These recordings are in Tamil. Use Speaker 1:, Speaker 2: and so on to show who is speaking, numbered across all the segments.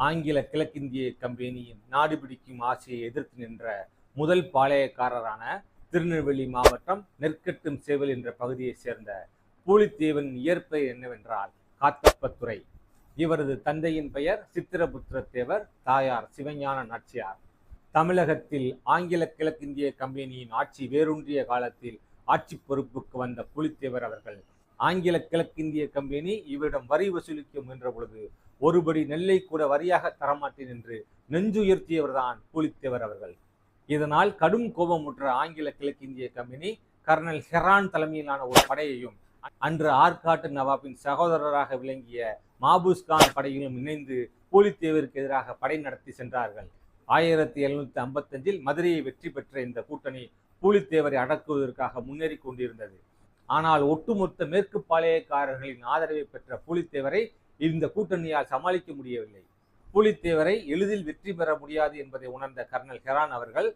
Speaker 1: ஆங்கில கிழக்கிந்திய கம்பெனியின் நாடு பிடிக்கும் ஆசையை எதிர்த்து நின்ற முதல் பாளையக்காரரான திருநெல்வேலி மாவட்டம் நெற்கட்டும் சேவல் என்ற பகுதியைச் சேர்ந்த பூலித்தேவன் இயற்பெயர் என்னவென்றால் காத்தப்பத்துறை. இவரது தந்தையின் பெயர் சித்திரபுத்திர தேவர், தாயார் சிவஞான நாச்சியார். தமிழகத்தில் ஆங்கில கிழக்கிந்திய கம்பெனியின் ஆட்சி வேரூன்றிய காலத்தில் ஆட்சி பொறுப்புக்கு வந்த பூலித்தேவர் அவர்கள் ஆங்கில கிழக்கிந்திய கம்பெனி இவரிடம் வரி வசூலிக்க முயன்ற பொழுது ஒருபடி நெல்லை கூட வரியாக தரமாட்டேன் என்று நெஞ்சுயர்த்தியவர்தான் பூலித்தேவர் அவர்கள். இதனால் கடும் கோபமுற்ற ஆங்கில கிழக்கிந்திய கம்பெனி கர்னல் ஹெரான் தலைமையிலான ஒரு படையையும் அன்று ஆற்காட்டு நவாபின் சகோதரராக விளங்கிய மாபூஸ்கான் படையிலும் இணைந்து பூலித்தேவருக்கு எதிராக படை நடத்தி சென்றார்கள். 1755 மதுரையை வெற்றி பெற்ற இந்த கூட்டணி பூலித்தேவரை அடக்குவதற்காக முன்னேறி கொண்டிருந்தது. ஆனால் ஒட்டுமொத்த மேற்கு பாளையக்காரர்களின் ஆதரவை பெற்ற பூலித்தேவரை இந்த கூட்டணியால் சமாளிக்க முடியவில்லை. பூலித்தேவரை எளிதில் வெற்றி பெற முடியாது என்பதை உணர்ந்த கர்னல் ஹெரான் அவர்கள்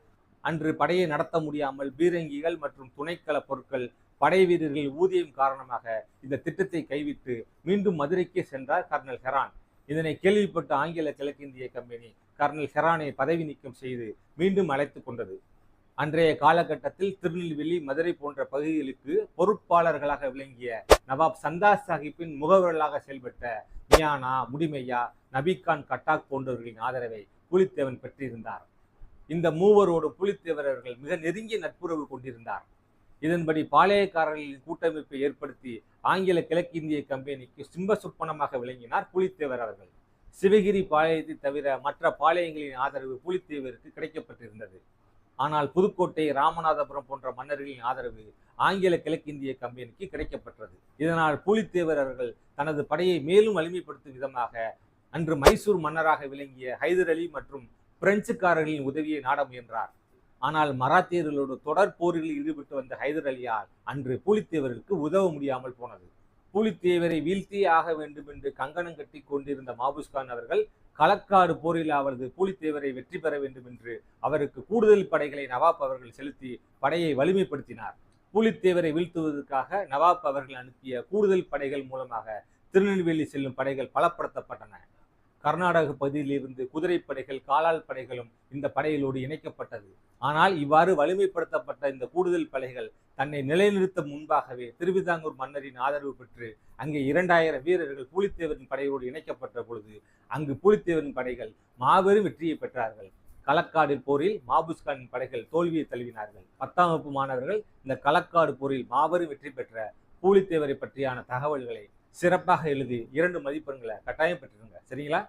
Speaker 1: அன்று படையை நடத்த முடியாமல் பீரங்கிகள் மற்றும் துணைக்கள பொருட்கள், படை வீரர்கள் ஊதியம் காரணமாக இந்த திட்டத்தை கைவிட்டு மீண்டும் மதுரைக்கே சென்றார் கர்னல் ஹெரான். இதனை கேள்விப்பட்ட ஆங்கில கிழக்கிந்திய கம்பெனி கர்னல் ஹெரானை பதவி நீக்கம் செய்து மீண்டும் அழைத்து கொண்டது. அன்றைய காலகட்டத்தில் திருநெல்வேலி, மதுரை போன்ற பகுதிகளுக்கு பொறுப்பாளர்களாக விளங்கிய நவாப் சந்தா சாஹிப்பின் முகவர்களாக செயல்பட்ட மியானா, முடிமையா, நபிகான் கட்டாக் போன்றவர்களின் ஆதரவை பூலித்தேவன் பெற்றிருந்தார். இந்த மூவரோடு பூலித்தேவர் அவர்கள் மிக நெருங்கிய நட்புறவு கொண்டிருந்தார். இதன்படி பாளையக்காரர்களின் கூட்டமைப்பை ஏற்படுத்தி ஆங்கில கிழக்கிந்திய கம்பெனிக்கு சிம்ப சொப்பனமாக விளங்கினார் பூலித்தேவர் அவர்கள். சிவகிரி பாளையத்தை தவிர மற்ற பாளையங்களின் ஆதரவு பூலித்தேவருக்கு கிடைக்கப்பட்டிருந்தது. ஆனால் புதுக்கோட்டை, ராமநாதபுரம் போன்ற மன்னர்களின் ஆதரவு ஆங்கில கிழக்கிந்திய கம்பெனிக்கு கிடைக்கப்பட்டது. இதனால் பூலித்தேவர் அவர்கள் தனது படையை மேலும் வலிமைப்படுத்தும் விதமாக அன்று மைசூர் மன்னராக விளங்கிய ஹைதர் அலி மற்றும் பிரெஞ்சுக்காரர்களின் உதவியை நாட முயன்றார். ஆனால் மராத்தியர்களோடு தொடர் போரில் ஈடுபட்டு வந்த ஹைதர் அலியால் அன்று பூலித்தேவருக்கு உதவ முடியாமல் போனது. பூலித்தேவரை வீழ்த்தியே ஆக வேண்டும் என்று கங்கணம் கட்டி கொண்டிருந்த மாபூஸ்கான் அவர்கள் களக்காடு போரில் அவரது பூலித்தேவரை வெற்றி பெற வேண்டும் என்று அவருக்கு கூடுதல் படைகளை நவாப் அவர்கள் செலுத்தி படையை வலிமைப்படுத்தினார். பூலித்தேவரை வீழ்த்துவதற்காக நவாப் அவர்கள் அனுப்பிய கூடுதல் படைகள் மூலமாக திருநெல்வேலி செல்லும் படைகள் பலப்படுத்தப்பட்டன. கர்நாடக பகுதியில் இருந்து குதிரைப்படைகள், காலால் படைகளும் இந்த படைகளோடு இணைக்கப்பட்டது. ஆனால் இவ்வாறு வலிமைப்படுத்தப்பட்ட இந்த கூடுதல் படைகள் தன்னை நிலைநிறுத்த முன்பாகவே திருவிதாங்கூர் மன்னரின் ஆதரவு பெற்று அங்கே 2000 வீரர்கள் பூலித்தேவரின் படையோடு இணைக்கப்பட்ட பொழுது அங்கு பூலித்தேவரின் படைகள் மாபெரும் வெற்றியை பெற்றார்கள். களக்காடு போரில் மாபூஸ்கானின் படைகள் தோல்வியை தழுவினார்கள். 10ஆம் வகுப்பு மாணவர்கள் இந்த களக்காடு போரில் மாபெரும் வெற்றி பெற்ற பூலித்தேவரை பற்றியான தகவல்களை சிறப்பாக எழுதி 2 மதிப்பெண்களை கட்டாயம் பெற்றுருங்க. சரிங்களா?